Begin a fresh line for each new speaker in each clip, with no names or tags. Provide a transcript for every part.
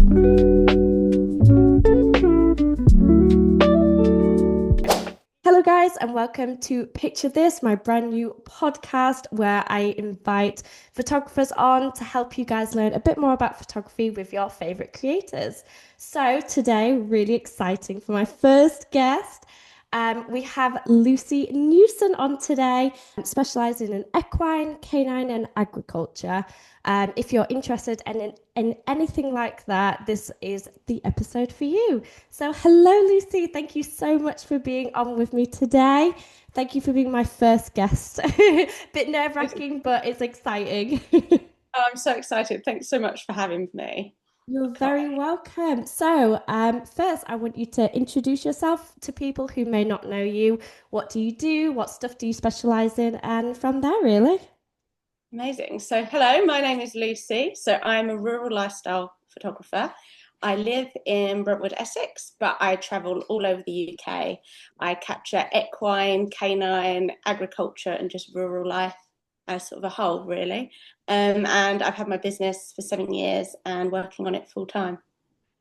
Hello, guys, and welcome to Picture This, my brand new podcast where I invite photographers on to help you guys learn a bit more about photography with your favorite creators. So, today, really exciting for my first guest. We have Lucy Newson on today, specializing in equine, canine, and agriculture. If you're interested in anything like that, this is the episode for you. So, hello, Lucy. Thank you so much for being on with me today. Thank you for being my first guest. Bit nerve-wracking, but it's exciting.
Oh, I'm so excited. Thanks so much for having me.
You're
Can't
very welcome. So, first, I want you to introduce yourself to people who may not know you. What do you do? What stuff do you specialize in? And from there, really.
Amazing. So, hello, my name is Lucy. So, I'm a rural lifestyle photographer. I live in Brentwood, Essex, but I travel all over the UK. I capture equine, canine, agriculture, and just rural life as sort of a whole, really. And I've had my business for 7 years and working on it full time.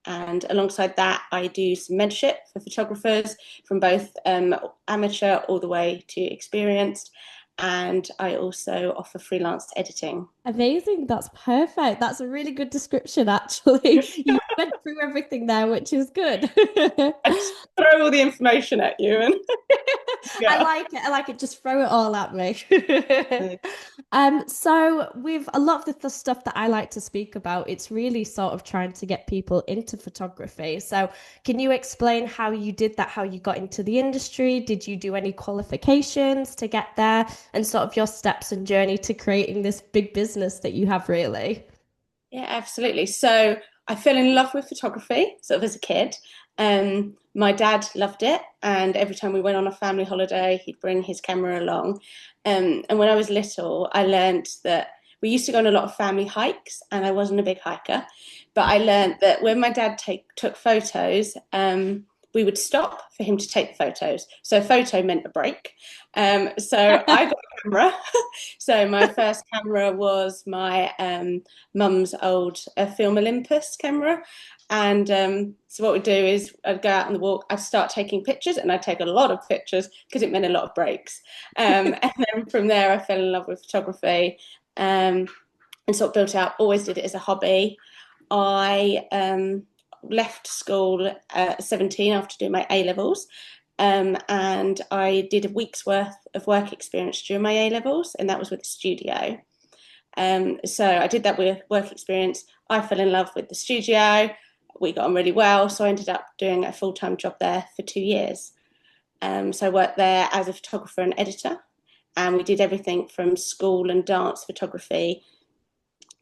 And alongside that, I do some mentorship for photographers from both amateur all the way to experienced. And I also offer freelance editing.
Amazing. That's perfect. That's a really good description, actually. You went through everything there, which is good.
I just throw all the information at you and
I
yeah.
like it. I like it. Just throw it all at me. So with a lot of the stuff that I like to speak about, it's really sort of trying to get people into photography. So can you explain how you did that, how you got into the industry? Did you do any qualifications to get there and sort of your steps and journey to creating this big business that you have really?
Yeah, absolutely. So I fell in love with photography sort of as a kid. My dad loved it, and every time we went on a family holiday, he'd bring his camera along. And when I was little, I learned that we used to go on a lot of family hikes, and I wasn't a big hiker, but I learned that when my dad took photos, we would stop for him to take the photos. So a photo meant a break. So I got a camera. So my first camera was my mum's old Film Olympus camera. And so what we'd do is I'd go out on the walk, I'd start taking pictures, and I'd take a lot of pictures because it meant a lot of breaks. And then from there, I fell in love with photography and sort of built out, always did it as a hobby. I left school at 17 after doing my A levels. And I did a week's worth of work experience during my A levels, and that was with a studio. So I did that with work experience. I fell in love with the studio. We got on really well, so I ended up doing a full-time job there for 2 years. So I worked there as a photographer and editor, and we did everything from school and dance photography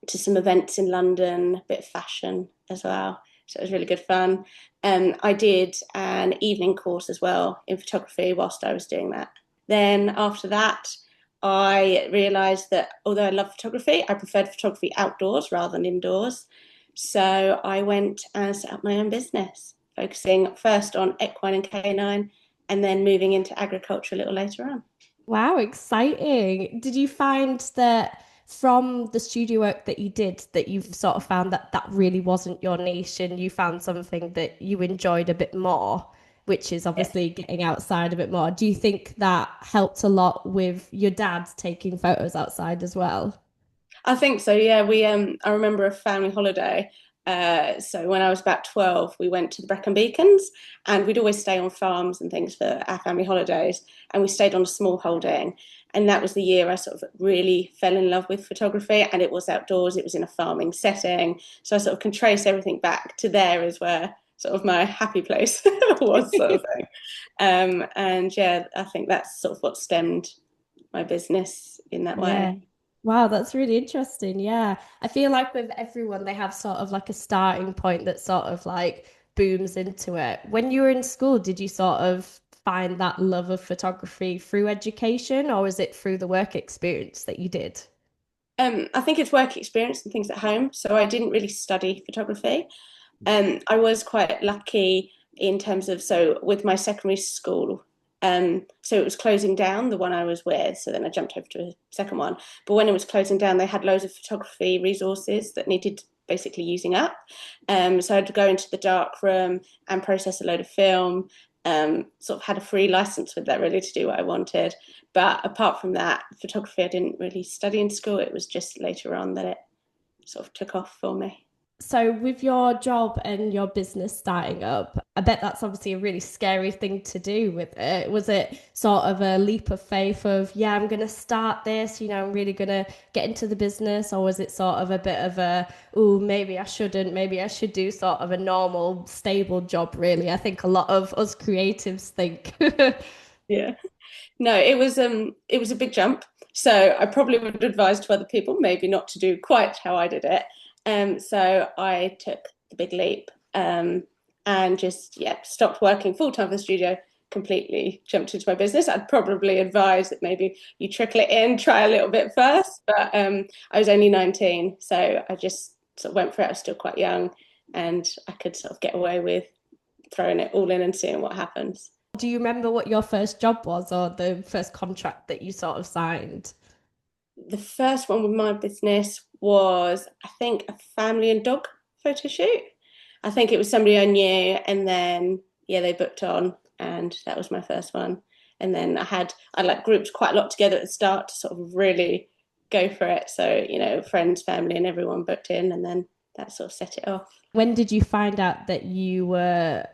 to some events in London, a bit of fashion as well. So it was really good fun. I did an evening course as well in photography whilst I was doing that. Then after that, I realised that although I love photography, I preferred photography outdoors rather than indoors. So I went and set up my own business, focusing first on equine and canine, and then moving into agriculture a little later on.
Wow, exciting. Did you find that from the studio work that you did that you've sort of found that that really wasn't your niche and you found something that you enjoyed a bit more, which is
Yeah.
obviously getting outside a bit more? Do you think that helped a lot with your dad taking photos outside as well?
I think so, yeah. I remember a family holiday. So when I was about 12, we went to the Brecon Beacons, and we'd always stay on farms and things for our family holidays. And we stayed on a small holding. And that was the year I sort of really fell in love with photography. And it was outdoors, it was in a farming setting. So I sort of can trace everything back to there is where sort of my happy place was, sort of thing. And yeah, I think that's sort of what stemmed my business in that
Yeah.
way.
Wow, that's really interesting. Yeah. I feel like with everyone, they have sort of like a starting point that sort of like booms into it. When you were in school, did you sort of find that love of photography through education or was it through the work experience that you did?
I think it's work experience and things at home. So I didn't really study photography. I was quite lucky in terms of, so with my secondary school, so it was closing down, the one I was with. So then I jumped over to a second one. But when it was closing down, they had loads of photography resources that needed basically using up. So I had to go into the dark room and process a load of film. Sort of had a free license with that really to do what I wanted. But apart from that, photography I didn't really study in school. It was just later on that it sort of took off for me.
So, with your job and your business starting up, I bet that's obviously a really scary thing to do with it. Was it sort of a leap of faith of, yeah, I'm going to start this, I'm really going to get into the business? Or was it sort of a bit of a, oh, maybe I shouldn't, maybe I should do sort of a normal, stable job, really? I think a lot of us creatives think.
Yeah. No, it was a big jump. So I probably would advise to other people maybe not to do quite how I did it. So I took the big leap and just stopped working full time for the studio, completely jumped into my business. I'd probably advise that maybe you trickle it in, try a little bit first. But I was only 19, so I just sort of went for it. I was still quite young, and I could sort of get away with throwing it all in and seeing what happens.
Do you remember what your first job was or the first contract that you sort of signed?
The first one with my business was, I think, a family and dog photo shoot. I think it was somebody I knew, and then yeah, they booked on, and that was my first one. And then I like grouped quite a lot together at the start to sort of really go for it. So friends, family, and everyone booked in, and then that sort of set it off.
When did you find out that you were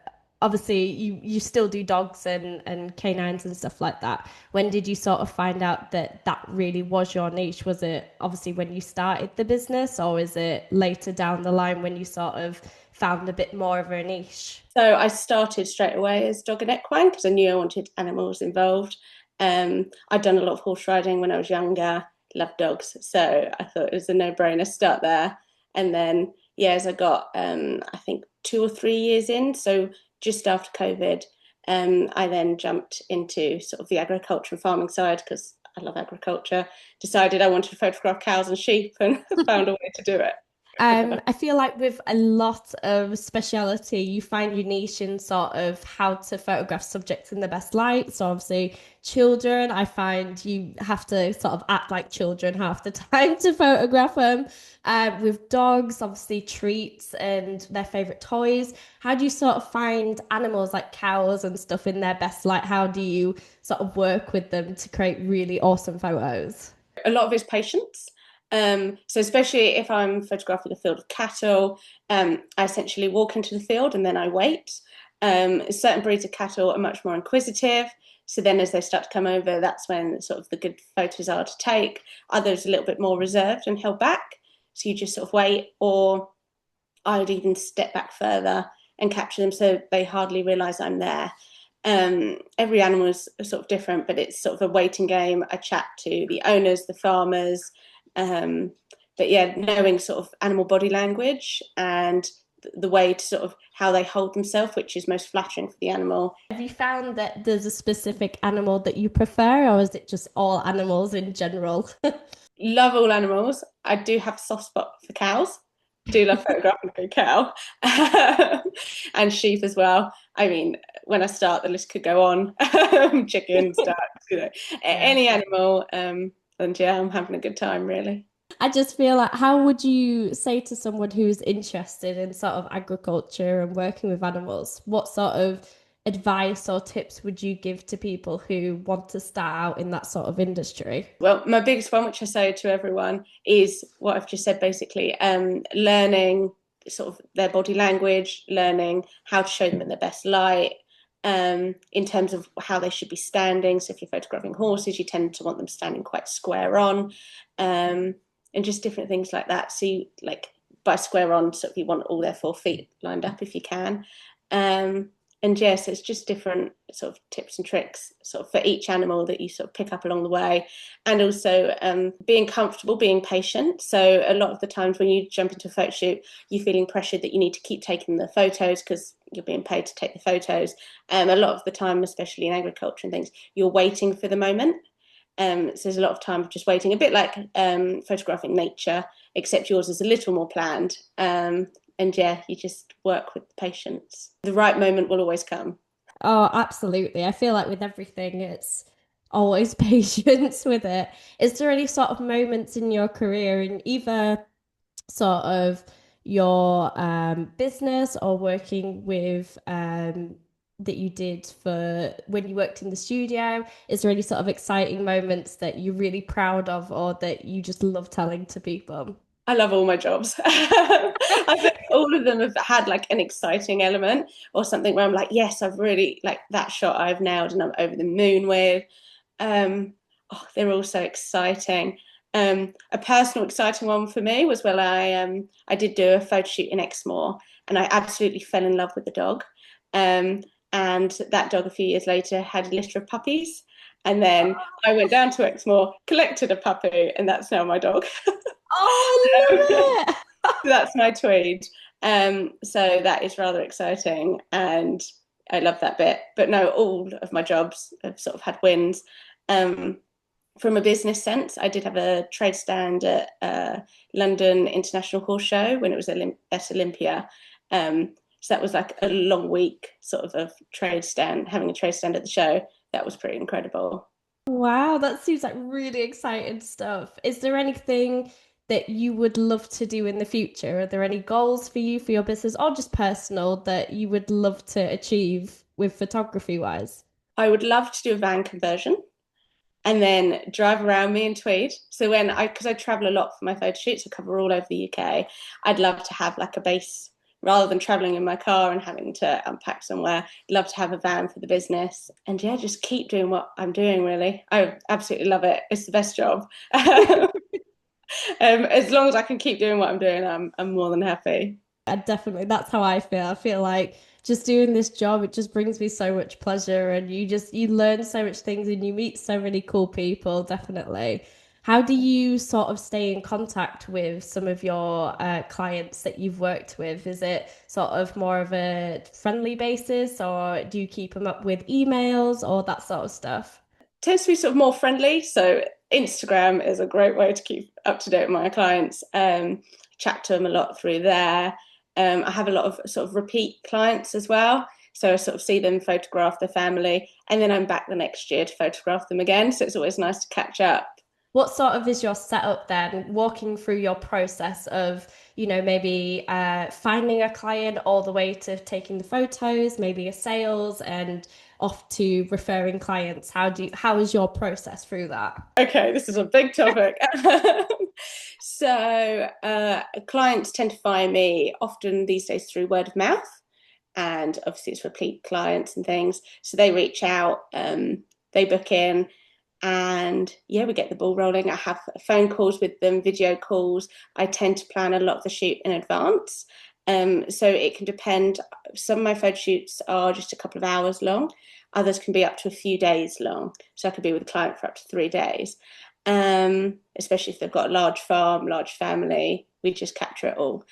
obviously you still do dogs and canines and stuff like that? When did you sort of find out that that really was your niche? Was it obviously when you started the business, or is it later down the line when you sort of found a bit more of a niche?
So I started straight away as dog and equine because I knew I wanted animals involved. I'd done a lot of horse riding when I was younger, loved dogs, so I thought it was a no-brainer start there. And then, yeah, as I got, I think 2 or 3 years in, so just after COVID, I then jumped into sort of the agriculture and farming side because I love agriculture. Decided I wanted to photograph cows and sheep and found a way to do it.
I feel like with a lot of speciality, you find your niche in sort of how to photograph subjects in the best light. So obviously, children, I find you have to sort of act like children half the time to photograph them. With dogs, obviously treats and their favorite toys. How do you sort of find animals like cows and stuff in their best light? How do you sort of work with them to create really awesome photos?
A lot of it's patience. So especially if I'm photographing a field of cattle, I essentially walk into the field and then I wait. Certain breeds of cattle are much more inquisitive. So then as they start to come over, that's when sort of the good photos are to take. Others a little bit more reserved and held back. So you just sort of wait, or I would even step back further and capture them so they hardly realise I'm there. Every animal is sort of different, but it's sort of a waiting game. I chat to the owners, the farmers, um, but yeah, knowing sort of animal body language and the way to sort of how they hold themselves, which is most flattering for the animal.
Have you found that there's a specific animal that you prefer, or is it just all animals in general?
Love all animals. I do have a soft spot for cows. Do love photographing a cow and sheep as well. I mean, when I start, the list could go on. Chickens, ducks,
Yeah.
any animal. And yeah, I'm having a good time, really.
I just feel like, how would you say to someone who's interested in sort of agriculture and working with animals, what sort of advice or tips would you give to people who want to start out in that sort of industry?
Well, my biggest one, which I say to everyone, is what I've just said basically, learning sort of their body language, learning how to show them in their best light, in terms of how they should be standing. So if you're photographing horses, you tend to want them standing quite square on, and just different things like that. So you, like by square on, sort of you want all their 4 feet lined up if you can. Um, and yes, it's just different sort of tips and tricks sort of for each animal that you sort of pick up along the way, and also being comfortable, being patient. So a lot of the times when you jump into a photo shoot, you're feeling pressured that you need to keep taking the photos because you're being paid to take the photos. A lot of the time, especially in agriculture and things, you're waiting for the moment. So there's a lot of time of just waiting, a bit like photographing nature, except yours is a little more planned. And yeah, you just work with patience. The right moment will always come.
Oh, absolutely. I feel like with everything, it's always patience with it. Is there any sort of moments in your career in either sort of your business or working with that you did for when you worked in the studio? Is there any sort of exciting moments that you're really proud of or that you just love telling to people?
I love all my jobs. I think all of them have had like an exciting element or something where I'm like, yes, I've really like that shot I've nailed and I'm over the moon with. Um, oh, they're all so exciting. A personal exciting one for me was when I did do a photo shoot in Exmoor and I absolutely fell in love with the dog. Um, and that dog a few years later had a litter of puppies. And then I went down to Exmoor, collected a puppy, and that's now my dog.
Oh, I love it.
That's my tweed. So that is rather exciting, and I love that bit. But no, all of my jobs have sort of had wins. Um, from a business sense, I did have a trade stand at London International Horse Show when it was at Olympia. So that was like a long week, sort of trade stand, having a trade stand at the show. That was pretty incredible.
Wow, that seems like really exciting stuff. Is there anything that you would love to do in the future? Are there any goals for you for your business or just personal that you would love to achieve with photography wise?
I would love to do a van conversion and then drive around me in tweed. So because I travel a lot for my photo shoots, I cover all over the UK. I'd love to have like a base rather than traveling in my car and having to unpack somewhere. I'd love to have a van for the business, and yeah, just keep doing what I'm doing. Really, I absolutely love it. It's the best job. As long as I can keep doing what I'm doing, I'm more than happy.
Definitely, that's how I feel. I feel like just doing this job, it just brings me so much pleasure, and you learn so much things and you meet so many cool people, definitely. How do you sort of stay in contact with some of your clients that you've worked with? Is it sort of more of a friendly basis, or do you keep them up with emails or that sort of stuff?
Tends to be sort of more friendly. So Instagram is a great way to keep up to date with my clients. Chat to them a lot through there. I have a lot of sort of repeat clients as well. So I sort of see them photograph their family, and then I'm back the next year to photograph them again. So it's always nice to catch up.
What sort of is your setup then? Walking through your process of, maybe finding a client all the way to taking the photos, maybe a sales and off to referring clients. How is your process through that?
Okay, this is a big topic. So clients tend to find me often these days through word of mouth, and obviously it's repeat clients and things. So they reach out, they book in, and yeah, we get the ball rolling. I have phone calls with them, video calls. I tend to plan a lot of the shoot in advance. So it can depend. Some of my photo shoots are just a couple of hours long. Others can be up to a few days long. So I could be with a client for up to 3 days. Especially if they've got a large farm, large family, we just capture it all.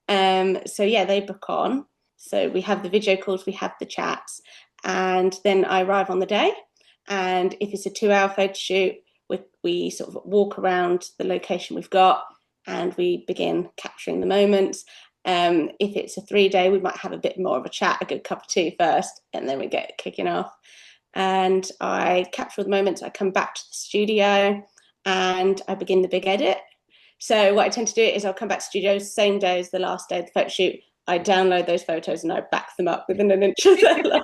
So yeah, they book on. So we have the video calls, we have the chats, and then I arrive on the day. And if it's a 2 hour photo shoot, we sort of walk around the location we've got and we begin capturing the moments. If it's a 3 day, we might have a bit more of a chat, a good cup of tea first, and then we get kicking off. And I capture the moments. I come back to the studio and I begin the big edit. So what I tend to do is I'll come back to studio same day as the last day of the photo shoot. I download those photos and I back them up within an inch of their life.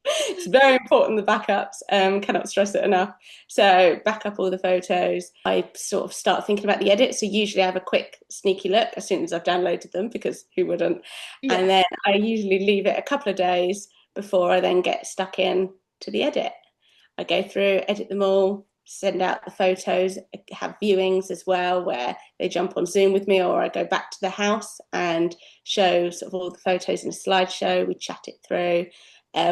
It's very important, the backups. Cannot stress it enough. So back up all the photos. I sort of start thinking about the edit. So usually I have a quick sneaky look as soon as I've downloaded them, because who wouldn't?
Yeah.
And then I usually leave it a couple of days before I then get stuck in to the edit. I go through, edit them all, send out the photos, have viewings as well where they jump on Zoom with me, or I go back to the house and show sort of all the photos in a slideshow. We chat it through.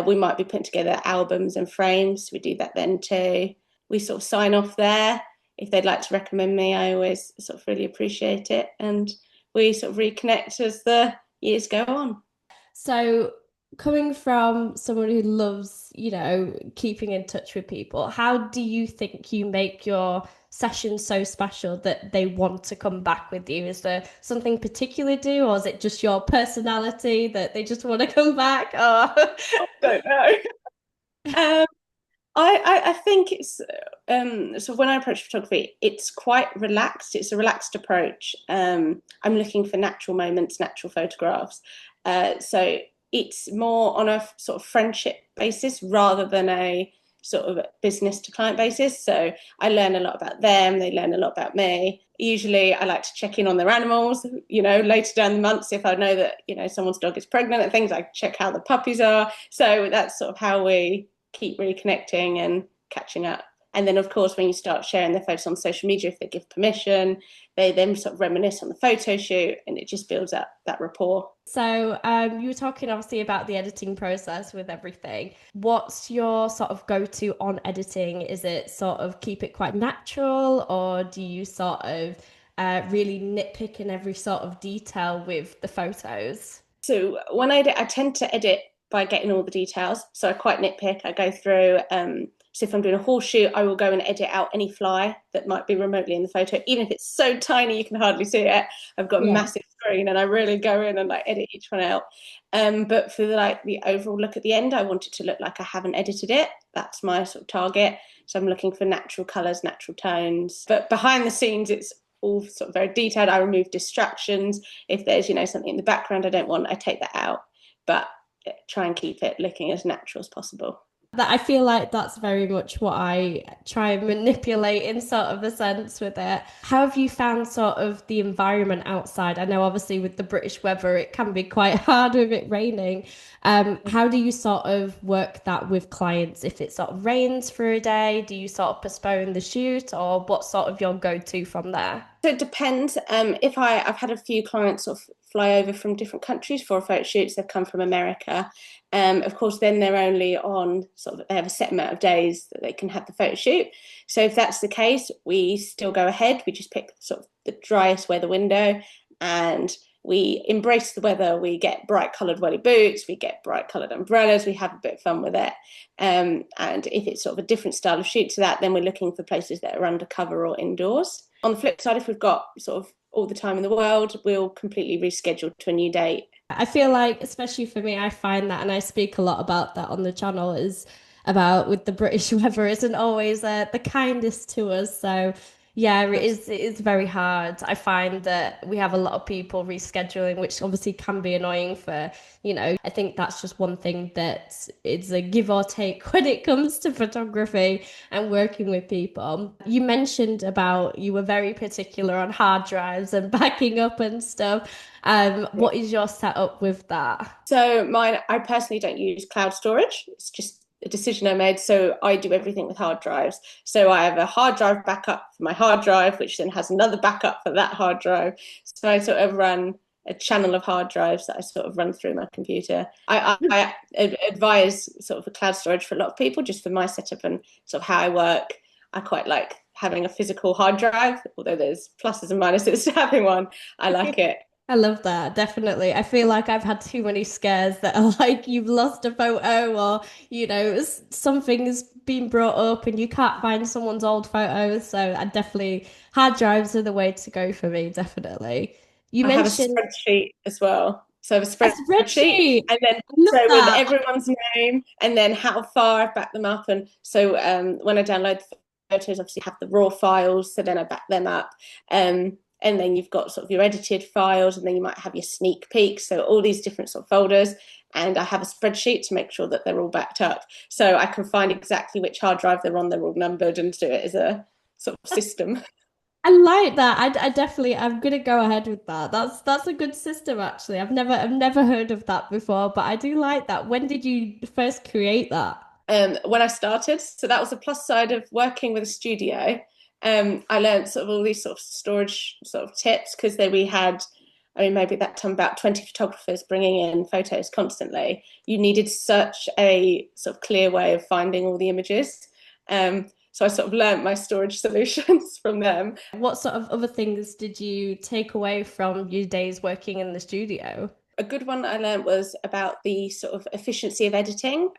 We might be putting together albums and frames. We do that then too. We sort of sign off there. If they'd like to recommend me, I always sort of really appreciate it. And we sort of reconnect as the years go on.
So, coming from someone who loves, keeping in touch with people, how do you think you make your session so special that they want to come back with you? Is there something particular do, or is it just your personality that they just want to come back? Or
Don't know. Um, I think it's so when I approach photography, it's quite relaxed. It's a relaxed approach. I'm looking for natural moments, natural photographs. So it's more on a sort of friendship basis rather than a sort of business to client basis. So I learn a lot about them. They learn a lot about me. Usually, I like to check in on their animals. Later down the months, if I know that someone's dog is pregnant and things, I check how the puppies are. So that's sort of how we keep reconnecting and catching up. And then, of course, when you start sharing their photos on social media, if they give permission, they then sort of reminisce on the photo shoot, and it just builds up that rapport.
So, you were talking obviously about the editing process with everything. What's your sort of go-to on editing? Is it sort of keep it quite natural, or do you sort of really nitpick in every sort of detail with the photos?
So when I edit, I tend to edit by getting all the details. So I quite nitpick. I go through. So if I'm doing a horse shoot, I will go and edit out any fly that might be remotely in the photo, even if it's so tiny you can hardly see it. I've got a
Yeah.
massive screen, and I really go in and like edit each one out. But for the overall look at the end, I want it to look like I haven't edited it. That's my sort of target. So I'm looking for natural colours, natural tones. But behind the scenes, it's all sort of very detailed. I remove distractions. If there's something in the background I don't want, I take that out. But try and keep it looking as natural as possible.
That I feel like that's very much what I try and manipulate in sort of a sense with it. How have you found sort of the environment outside? I know obviously with the British weather it can be quite hard with it raining. How do you sort of work that with clients? If it sort of rains for a day, do you sort of postpone the shoot, or what sort of your go-to from there?
So it depends. If I've had a few clients sort of fly over from different countries for photo shoots. They've come from America. Of course, then they're only on sort of they have a set amount of days that they can have the photo shoot. So if that's the case, we still go ahead. We just pick sort of the driest weather window, and we embrace the weather. We get bright coloured welly boots. We get bright coloured umbrellas. We have a bit of fun with it. And if it's sort of a different style of shoot to that, then we're looking for places that are undercover or indoors. On the flip side, if we've got sort of all the time in the world, we'll completely reschedule to a new date.
I feel like, especially for me, I find that, and I speak a lot about that on the channel, is about with the British weather isn't always the kindest to us. So, yeah, it is very hard. I find that we have a lot of people rescheduling, which obviously can be annoying for, I think that's just one thing that is a give or take when it comes to photography and working with people. You mentioned about you were very particular on hard drives and backing up and stuff. What is your setup with that?
So mine, I personally don't use cloud storage. It's just a decision I made. So I do everything with hard drives. So I have a hard drive backup for my hard drive, which then has another backup for that hard drive. So I sort of run a channel of hard drives that I sort of run through my computer. I advise sort of a cloud storage for a lot of people, just for my setup and sort of how I work. I quite like having a physical hard drive, although there's pluses and minuses to having one. I like it.
I love that, definitely. I feel like I've had too many scares that are like you've lost a photo or, something's been brought up and you can't find someone's old photos. So I definitely, hard drives are the way to go for me, definitely. You
I have a
mentioned
spreadsheet as well. So I have
a
a spreadsheet,
spreadsheet.
and then
I love
so with
that.
everyone's name, and then how far I've backed them up. And so when I download the photos, obviously have the raw files, so then I back them up. And then you've got sort of your edited files, and then you might have your sneak peeks. So all these different sort of folders. And I have a spreadsheet to make sure that they're all backed up. So I can find exactly which hard drive they're on, they're all numbered, and do it as a sort of system.
I like that. I definitely I'm gonna go ahead with that. That's a good system actually. I've never heard of that before, but I do like that. When did you first create that?
When I started. So that was a plus side of working with a studio. I learned sort of all these sort of storage sort of tips because then we had, I mean, maybe at that time about 20 photographers bringing in photos constantly. You needed such a sort of clear way of finding all the images. So I sort of learned my storage solutions from them.
What sort of other things did you take away from your days working in the studio?
A good one I learned was about the sort of efficiency of editing.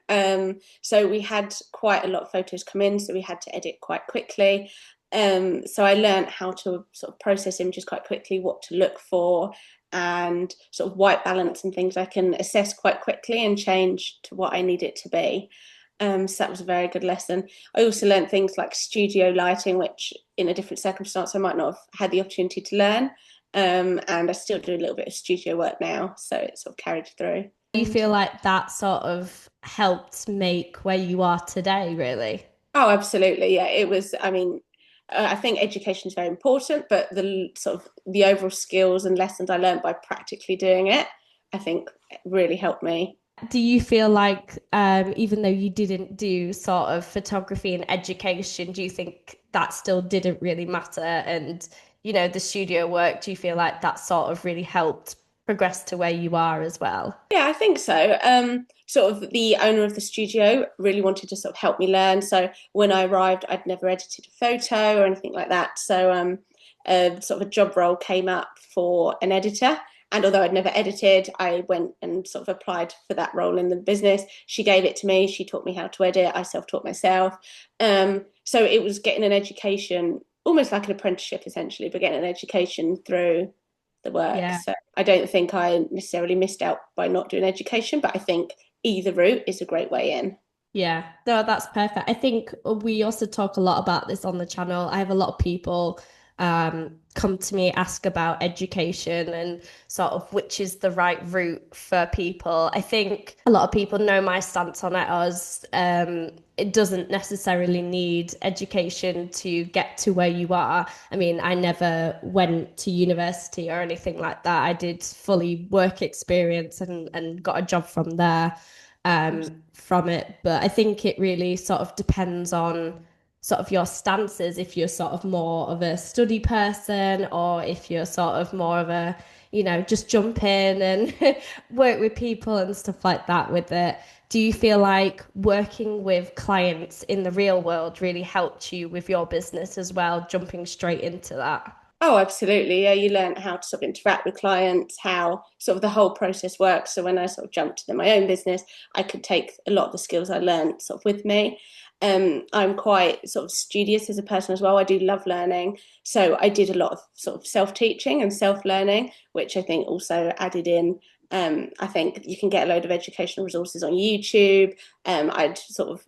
So we had quite a lot of photos come in, so we had to edit quite quickly. So I learned how to sort of process images quite quickly, what to look for, and sort of white balance and things I can assess quite quickly and change to what I need it to be. So that was a very good lesson. I also learned things like studio lighting, which in a different circumstance I might not have had the opportunity to learn. And I still do a little bit of studio work now, so it sort of carried through.
Do you feel like that sort of helped make where you are today, really?
Oh, absolutely. Yeah, it was. I mean, I think education is very important, but the sort of the overall skills and lessons I learned by practically doing it, I think really helped me.
Do you feel like, even though you didn't do sort of photography and education, do you think that still didn't really matter? And, the studio work, do you feel like that sort of really helped progress to where you are as well?
Yeah, I think so. Sort of the owner of the studio really wanted to sort of help me learn. So when I arrived, I'd never edited a photo or anything like that. So sort of a job role came up for an editor. And although I'd never edited, I went and sort of applied for that role in the business. She gave it to me. She taught me how to edit. I self-taught myself. So it was getting an education, almost like an apprenticeship essentially, but getting an education through the work.
Yeah.
So I don't think I necessarily missed out by not doing education, but I think either route is a great way in.
Yeah, no, that's perfect. I think we also talk a lot about this on the channel. I have a lot of people come to me, ask about education and sort of which is the right route for people. I think a lot of people know my stance on it as it doesn't necessarily need education to get to where you are. I mean, I never went to university or anything like that. I did fully work experience and got a job from there from it. But I think it really sort of depends on sort of your stances, if you're sort of more of a study person or if you're sort of more of a, just jump in and work with people and stuff like that with it. Do you feel like working with clients in the real world really helped you with your business as well, jumping straight into that?
Oh, absolutely. Yeah, you learn how to sort of interact with clients, how sort of the whole process works. So when I sort of jumped to my own business, I could take a lot of the skills I learned sort of with me. I'm quite sort of studious as a person as well. I do love learning. So I did a lot of sort of self-teaching and self-learning, which I think also added in. I think you can get a load of educational resources on YouTube. I'd sort of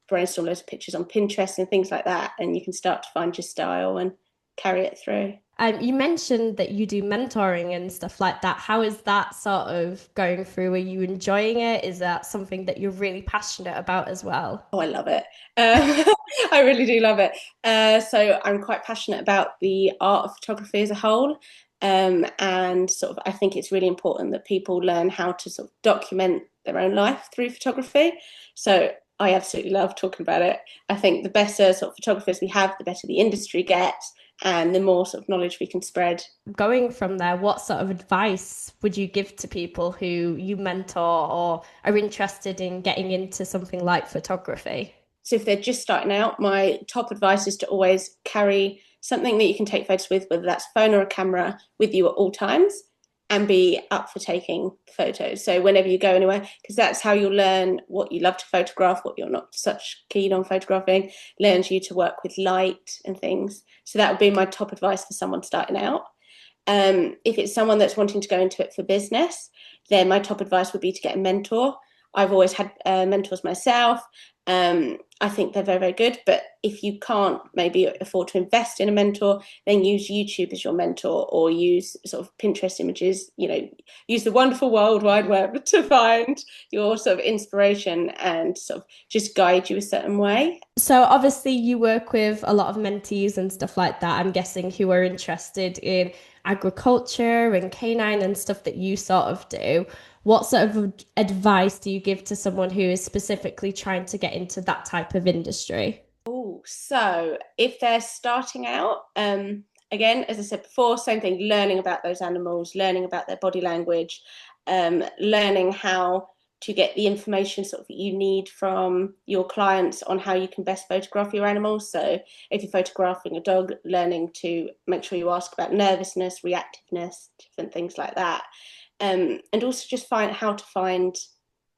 brainstorm loads of pictures on Pinterest and things like that, and you can start to find your style and carry it through.
You mentioned that you do mentoring and stuff like that. How is that sort of going through? Are you enjoying it? Is that something that you're really passionate about as well?
Oh, I love it. I really do love it. So I'm quite passionate about the art of photography as a whole. And sort of, I think it's really important that people learn how to sort of document their own life through photography. So I absolutely love talking about it. I think the better sort of photographers we have, the better the industry gets, and the more sort of knowledge we can spread.
Going from there, what sort of advice would you give to people who you mentor or are interested in getting into something like photography?
So if they're just starting out, my top advice is to always carry something that you can take photos with, whether that's a phone or a camera, with you at all times and be up for taking photos. So whenever you go anywhere, because that's how you'll learn what you love to photograph, what you're not such keen on photographing, learns you to work with light and things. So that would be my top advice for someone starting out. If it's someone that's wanting to go into it for business, then my top advice would be to get a mentor. I've always had mentors myself. I think they're very, very good. But if you can't maybe afford to invest in a mentor, then use YouTube as your mentor or use sort of Pinterest images, use the wonderful World Wide Web to find your sort of inspiration and sort of just guide you a certain way.
So obviously you work with a lot of mentees and stuff like that, I'm guessing, who are interested in agriculture and canine and stuff that you sort of do. What sort of advice do you give to someone who is specifically trying to get into that type of industry?
Oh, so if they're starting out, again, as I said before, same thing, learning about those animals, learning about their body language, learning how to get the information sort of that you need from your clients on how you can best photograph your animals. So if you're photographing a dog, learning to make sure you ask about nervousness, reactiveness, different things like that. And also just find how to find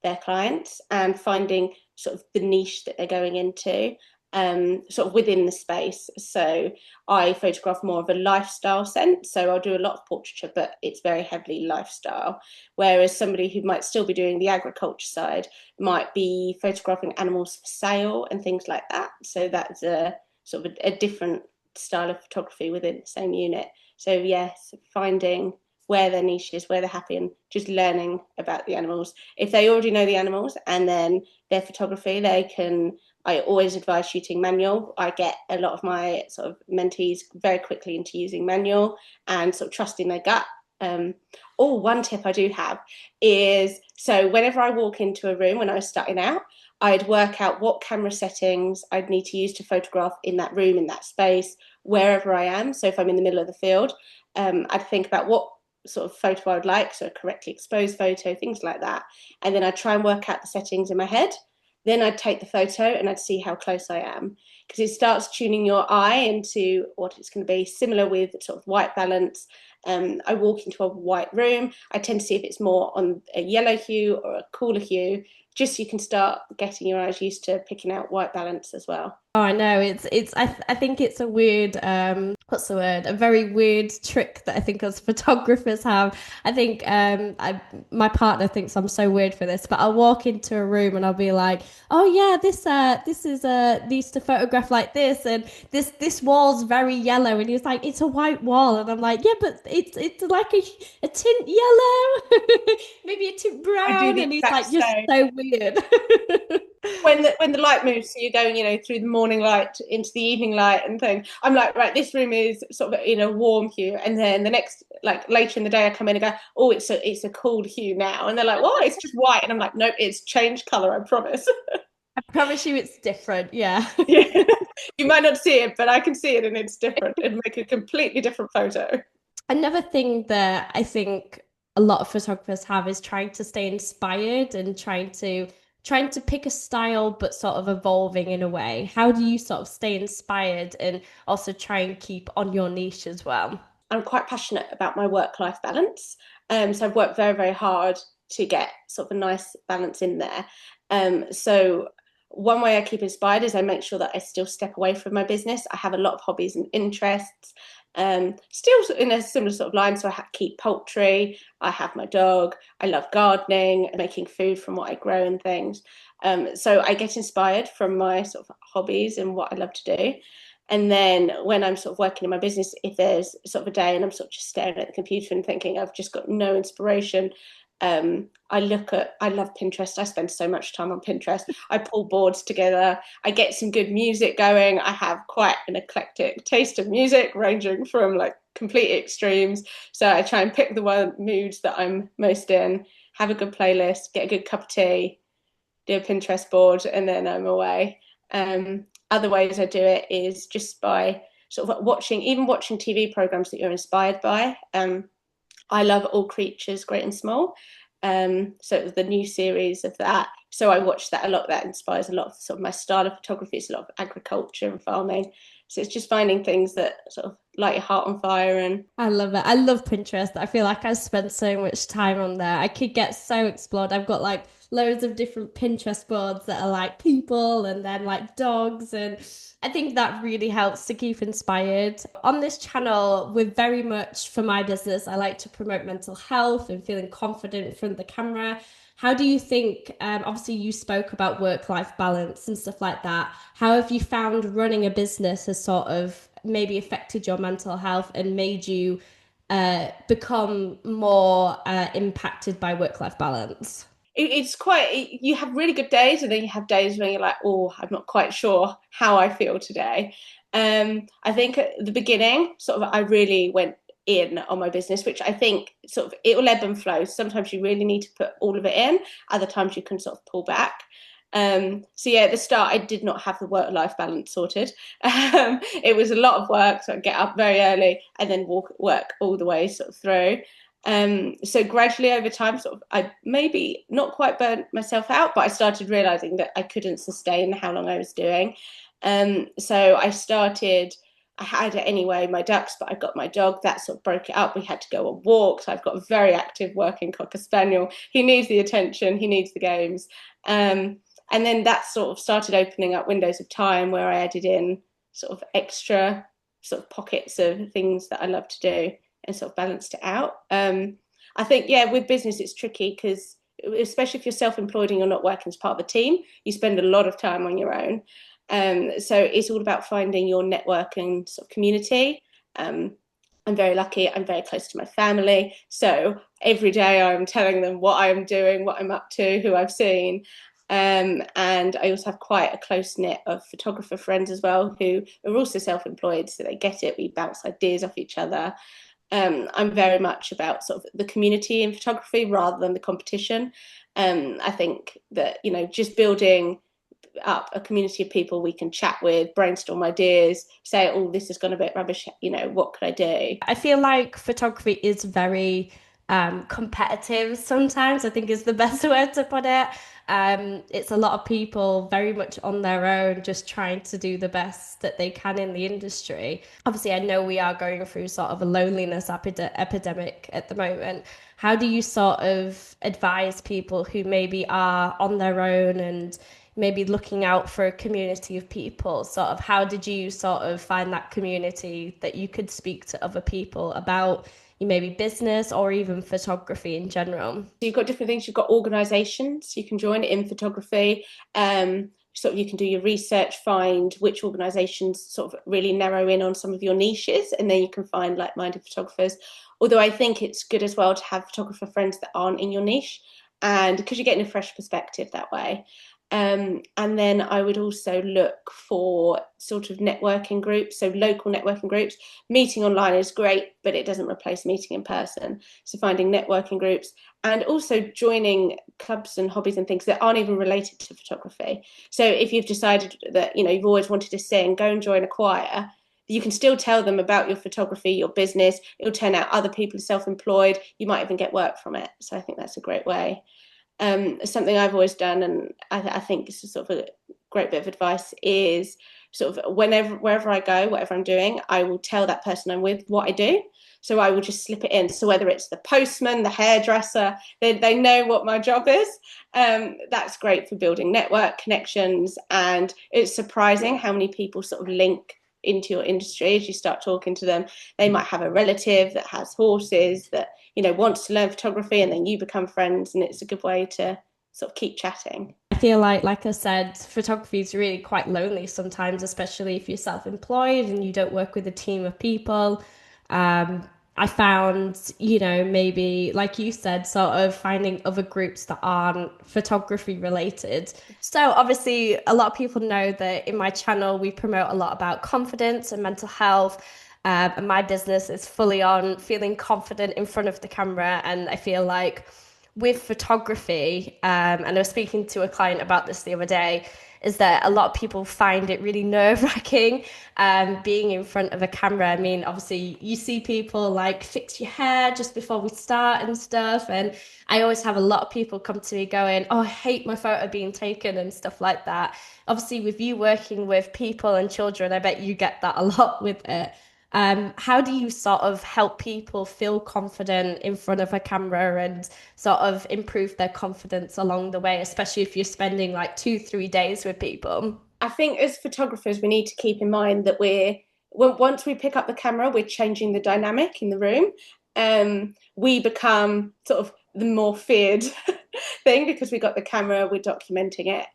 their clients and finding sort of the niche that they're going into. sort of within the space. So I photograph more of a lifestyle sense. So I'll do a lot of portraiture, but it's very heavily lifestyle. Whereas somebody who might still be doing the agriculture side might be photographing animals for sale and things like that. So that's a sort of a different style of photography within the same unit. So yes, finding where their niche is, where they're happy, and just learning about the animals. If they already know the animals and then their photography, they can. I always advise shooting manual. I get a lot of my sort of mentees very quickly into using manual and sort of trusting their gut. One tip I do have is, so whenever I walk into a room when I was starting out, I'd work out what camera settings I'd need to use to photograph in that room, in that space, wherever I am. So if I'm in the middle of the field, I'd think about what sort of photo I would like, so a correctly exposed photo, things like that. And then I'd try and work out the settings in my head. Then I'd take the photo and I'd see how close I am, because it starts tuning your eye into what it's going to be. Similar with sort of white balance. I walk into a white room, I tend to see if it's more on a yellow hue or a cooler hue, just so you can start getting your eyes used to picking out white balance as well.
Oh, I know I think it's a weird what's the word? A very weird trick that I think us photographers have. I think my partner thinks I'm so weird for this, but I'll walk into a room and I'll be like, "Oh yeah, this is needs to photograph like this, and this wall's very yellow." And he's like, "It's a white wall." And I'm like, "Yeah, but it's like a tint yellow, maybe a tint
I do
brown."
the
And he's
exact
like, "You're
same.
so weird."
When the light moves, so you're going, through the morning light into the evening light and things. I'm like, right, this room is sort of in a warm hue, and then the next, like later in the day, I come in and go, oh, it's a cool hue now, and they're like, well, it's just white, and I'm like, nope, it's changed color, I promise.
I promise you it's different. Yeah.
Yeah, you might not see it, but I can see it, and it's different. It'd make a completely different photo.
Another thing that I think a lot of photographers have is trying to stay inspired and trying to pick a style but sort of evolving in a way. How do you sort of stay inspired and also try and keep on your niche as well?
I'm quite passionate about my work-life balance. So I've worked very, very hard to get sort of a nice balance in there. So one way I keep inspired is I make sure that I still step away from my business. I have a lot of hobbies and interests, still in a similar sort of line. So keep poultry. I have my dog. I love gardening, making food from what I grow and things. So I get inspired from my sort of hobbies and what I love to do. And then when I'm sort of working in my business, if there's sort of a day and I'm sort of just staring at the computer and thinking I've just got no inspiration, I love Pinterest. I spend so much time on Pinterest. I pull boards together. I get some good music going. I have quite an eclectic taste of music, ranging from like complete extremes. So I try and pick the one moods that I'm most in, have a good playlist, get a good cup of tea, do a Pinterest board, and then I'm away. Other ways I do it is just by sort of watching TV programs that you're inspired by. I love All Creatures Great and Small. So the new series of that. So I watch that a lot. That inspires a lot of sort of my style of photography. It's a lot of agriculture and farming. So it's just finding things that sort of light your heart on fire. And
I love it. I love Pinterest. I feel like I spend so much time on there. I could get so explored. I've got like loads of different Pinterest boards that are like people and then like dogs. And I think that really helps to keep inspired. On this channel, we're very much for my business. I like to promote mental health and feeling confident in front of the camera. How do you think, obviously you spoke about work-life balance and stuff like that. How have you found running a business has sort of maybe affected your mental health and made you become more impacted by work-life balance?
it's quite, you have really good days, and then you have days when you're like, oh, I'm not quite sure how I feel today. I think at the beginning, sort of, I really went in on my business, which I think sort of it will ebb and flow. Sometimes you really need to put all of it in, other times you can sort of pull back. So yeah, at the start, I did not have the work-life balance sorted. It was a lot of work, so I'd get up very early and then work all the way sort of through. So gradually over time, sort of, I maybe not quite burnt myself out, but I started realizing that I couldn't sustain how long I was doing. So I had it anyway, my ducks, but I got my dog, that sort of broke it up. We had to go on walks. I've got a very active working Cocker Spaniel. He needs the attention, he needs the games. And then that sort of started opening up windows of time where I added in sort of extra sort of pockets of things that I love to do and sort of balanced it out. I think, yeah, with business, it's tricky because especially if you're self-employed and you're not working as part of a team, you spend a lot of time on your own. So it's all about finding your network and sort of community. Um, I'm very lucky. I'm very close to my family. So every day I'm telling them what I'm doing, what I'm up to, who I've seen. And I also have quite a close knit of photographer friends as well who are also self-employed. So they get it. We bounce ideas off each other. I'm very much about sort of the community in photography rather than the competition. I think that, you know, just building up a community of people we can chat with, brainstorm ideas, say, oh, this has gone a bit rubbish, you know, what could I do?
I feel like photography is very competitive sometimes, I think is the best word to put it. It's a lot of people very much on their own, just trying to do the best that they can in the industry. Obviously, I know we are going through sort of a loneliness epidemic at the moment. How do you sort of advise people who maybe are on their own and maybe looking out for a community of people? Sort of how did you sort of find that community that you could speak to other people about maybe business or even photography in general?
You've got different things. You've got organisations you can join in photography. Sort of you can do your research, find which organisations sort of really narrow in on some of your niches, and then you can find like-minded photographers. Although I think it's good as well to have photographer friends that aren't in your niche, and because you're getting a fresh perspective that way. And then I would also look for sort of networking groups, so local networking groups. Meeting online is great, but it doesn't replace meeting in person. So finding networking groups and also joining clubs and hobbies and things that aren't even related to photography. So if you've decided that, you know, you've always wanted to sing, go and join a choir. You can still tell them about your photography, your business. It'll turn out other people are self-employed. You might even get work from it. So I think that's a great way. Something I've always done, and I think this is sort of a great bit of advice, is sort of wherever I go, whatever I'm doing, I will tell that person I'm with what I do. So I will just slip it in. So whether it's the postman, the hairdresser, they know what my job is. That's great for building network connections. And it's surprising how many people sort of link into your industry as you start talking to them. They might have a relative that has horses that, you know, wants to learn photography, and then you become friends, and it's a good way to sort of keep chatting.
I feel like I said, photography is really quite lonely sometimes, especially if you're self-employed and you don't work with a team of people. Um, I found, maybe like you said, sort of finding other groups that aren't photography related. So obviously, a lot of people know that in my channel we promote a lot about confidence and mental health. And my business is fully on feeling confident in front of the camera, and I feel like with photography, and I was speaking to a client about this the other day, is that a lot of people find it really nerve-wracking being in front of a camera. I mean, obviously, you see people like fix your hair just before we start and stuff. And I always have a lot of people come to me going, oh, I hate my photo being taken and stuff like that. Obviously, with you working with people and children, I bet you get that a lot with it. How do you sort of help people feel confident in front of a camera and sort of improve their confidence along the way, especially if you're spending like 2, 3 days with people?
I think as photographers, we need to keep in mind that once we pick up the camera, we're changing the dynamic in the room. We become sort of the more feared thing because we got the camera, we're documenting it.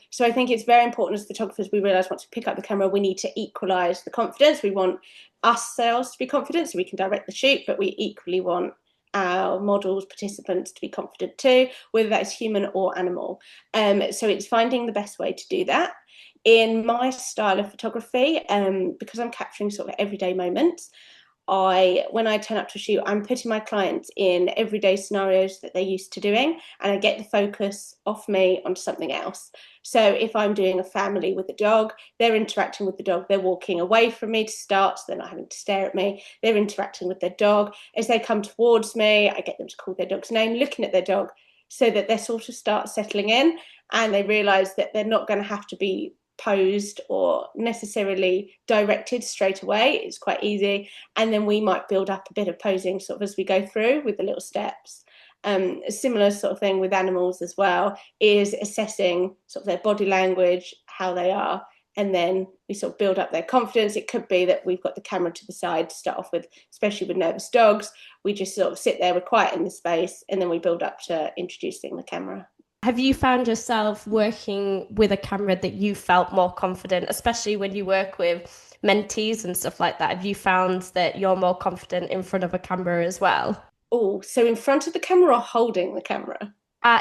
So I think it's very important as photographers, we realize once we pick up the camera, we need to equalize the confidence. We want ourselves to be confident so we can direct the shoot, but we equally want our models, participants to be confident too, whether that's human or animal. So it's finding the best way to do that. In my style of photography, because I'm capturing sort of everyday moments, when I turn up to a shoot, I'm putting my clients in everyday scenarios that they're used to doing, and I get the focus off me onto something else. So if I'm doing a family with a dog, they're interacting with the dog. They're walking away from me to start, so they're not having to stare at me. They're interacting with their dog. As they come towards me, I get them to call their dog's name, looking at their dog, so that they sort of start settling in, and they realise that they're not going to have to be posed or necessarily directed straight away. It's quite easy, and then we might build up a bit of posing sort of as we go through with the little steps. A similar sort of thing with animals as well is assessing sort of their body language, how they are, and then we sort of build up their confidence. It could be that we've got the camera to the side to start off with, especially with nervous dogs. We just sort of sit there, we're quiet in the space, and then we build up to introducing the camera.
Have you found yourself working with a camera that you felt more confident, especially when you work with mentees and stuff like that? Have you found that you're more confident in front of a camera as well?
Oh, so in front of the camera or holding the camera?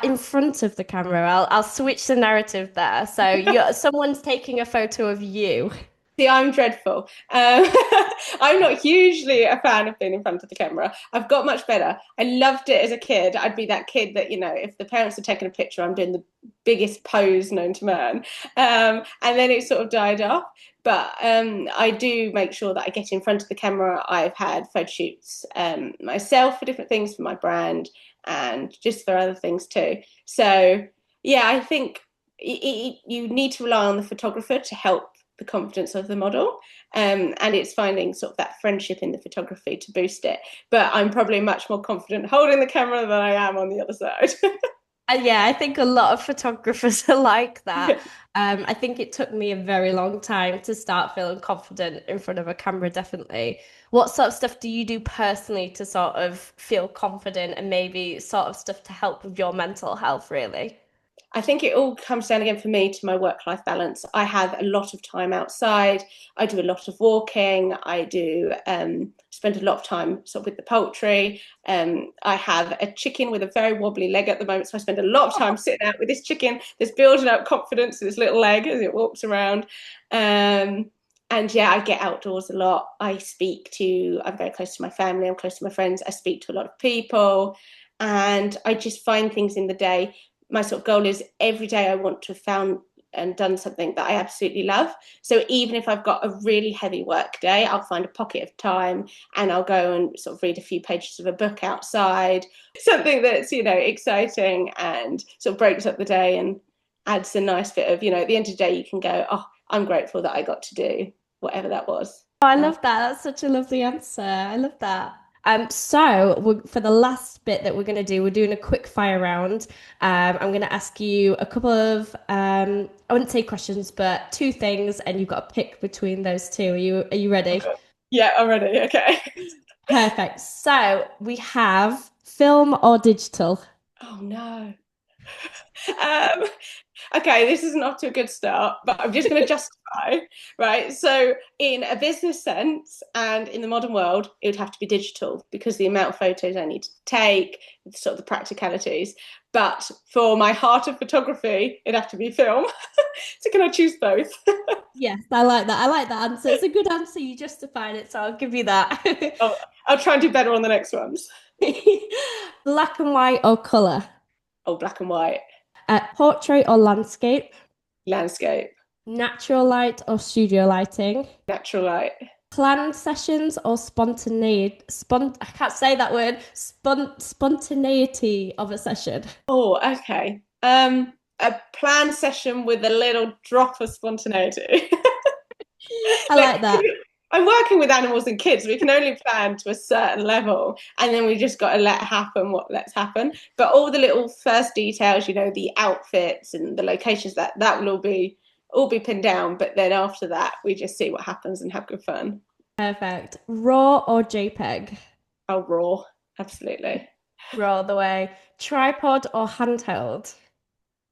In front of the camera, I'll switch the narrative there. So someone's taking a photo of you.
See, I'm dreadful. I'm not hugely a fan of being in front of the camera. I've got much better. I loved it as a kid. I'd be that kid that, if the parents are taking a picture, I'm doing the biggest pose known to man. And then it sort of died off. But I do make sure that I get in front of the camera. I've had photo shoots myself for different things for my brand and just for other things too. So, yeah, I think you need to rely on the photographer to help the confidence of the model. And it's finding sort of that friendship in the photography to boost it. But I'm probably much more confident holding the camera than I am on the other side.
Yeah, I think a lot of photographers are like that. I think it took me a very long time to start feeling confident in front of a camera, definitely. What sort of stuff do you do personally to sort of feel confident and maybe sort of stuff to help with your mental health, really?
I think it all comes down again for me to my work-life balance. I have a lot of time outside. I do a lot of walking. I do spend a lot of time sort of with the poultry. I have a chicken with a very wobbly leg at the moment, so I spend a lot of time sitting out with this chicken that's building up confidence in this little leg as it walks around. And yeah, I get outdoors a lot. I'm very close to my family. I'm close to my friends. I speak to a lot of people, and I just find things in the day. My sort of goal is every day I want to have found and done something that I absolutely love. So even if I've got a really heavy work day, I'll find a pocket of time and I'll go and sort of read a few pages of a book outside, something that's, exciting and sort of breaks up the day and adds a nice bit of, at the end of the day, you can go, oh, I'm grateful that I got to do whatever that was.
Oh, I love that. That's such a lovely answer. I love that. For the last bit that we're going to do, we're doing a quick fire round. I'm going to ask you a couple of, I wouldn't say questions, but two things, and you've got to pick between those two. Are you ready?
Okay. Yeah, I'm ready. Okay.
Perfect. So we have film or digital.
Oh no. Um, okay, this isn't off to a good start, but I'm just going to justify, right? So, in a business sense and in the modern world, it would have to be digital because the amount of photos I need to take, sort of the practicalities. But for my heart of photography, it'd have to be film. So, can I choose both?
Yes, I like that. I like that answer. It's a good answer. You justified it, so I'll give you that.
I'll try and do better on the next ones.
Black and white or color?
Oh, black and white,
Portrait or landscape?
landscape,
Natural light or studio lighting?
natural light.
Planned sessions or spontaneity? I can't say that word. Spontaneity of a session.
Oh, okay. A planned session with a little drop of spontaneity.
I
Like,
like that.
I'm working with animals and kids. We can only plan to a certain level, and then we just got to let happen what lets happen. But all the little first details, the outfits and the locations, that will all be pinned down. But then after that, we just see what happens and have good fun.
Perfect. Raw or JPEG?
Oh, raw, absolutely.
Raw the way. Tripod or handheld?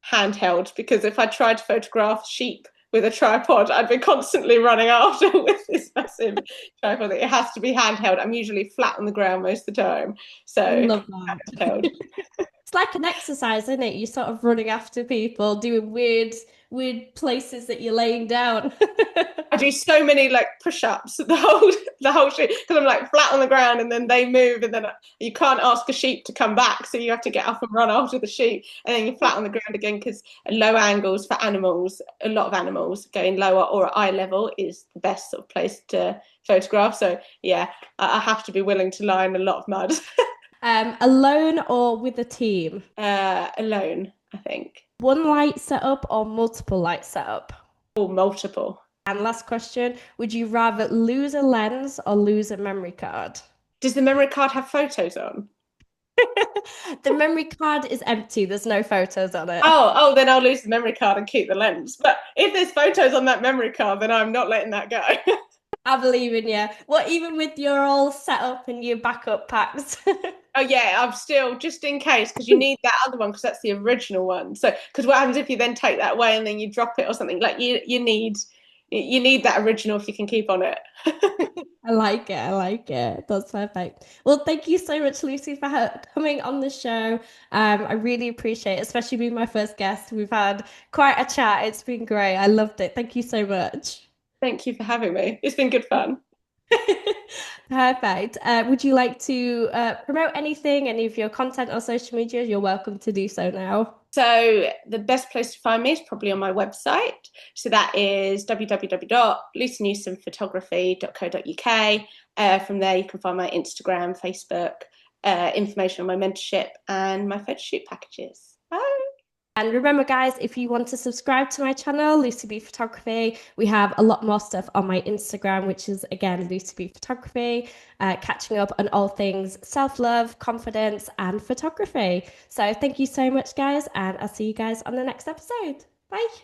Handheld, because if I tried to photograph sheep with a tripod, I'd be constantly running after with this massive tripod. It has to be handheld. I'm usually flat on the ground most of the time, so
Love that.
handheld.
It's like an exercise, isn't it? You're sort of running after people, doing weird places that you're laying down.
I do so many like push-ups the whole shoot because I'm like flat on the ground and then they move and then you can't ask a sheep to come back, so you have to get up and run after the sheep and then you're flat on the ground again because low angles for animals, a lot of animals going lower or at eye level is the best sort of place to photograph. So yeah, I have to be willing to lie in a lot of mud.
Alone or with a team?
Alone, I think,
One light setup or multiple light setup?
or multiple.
And last question, would you rather lose a lens or lose a memory card?
Does the memory card have photos on?
The memory card is empty. There's no photos on it.
Oh, then I'll lose the memory card and keep the lens. But if there's photos on that memory card, then I'm not letting that go.
I believe in you. Well, even with your all set up and your backup packs.
Oh yeah, I'm still just in case because you need that other one because that's the original one. So because what happens if you then take that away and then you drop it or something? Like you need that original if you can keep on it.
I like it. I like it. That's perfect. Well, thank you so much, Lucy, for coming on the show. I really appreciate it, especially being my first guest. We've had quite a chat. It's been great. I loved it. Thank you so much.
Thank you for having me. It's been good fun.
Perfect. Would you like to promote anything, any of your content on social media? You're welcome to do so now.
So the best place to find me is probably on my website. So that is www.lucynewsonphotography.co.uk. From there, you can find my Instagram, Facebook, information on my mentorship and my photo shoot packages. Bye.
And remember, guys, if you want to subscribe to my channel, Lucy B Photography, we have a lot more stuff on my Instagram, which is again Lucy B Photography, catching up on all things self-love, confidence, and photography. So thank you so much, guys, and I'll see you guys on the next episode. Bye.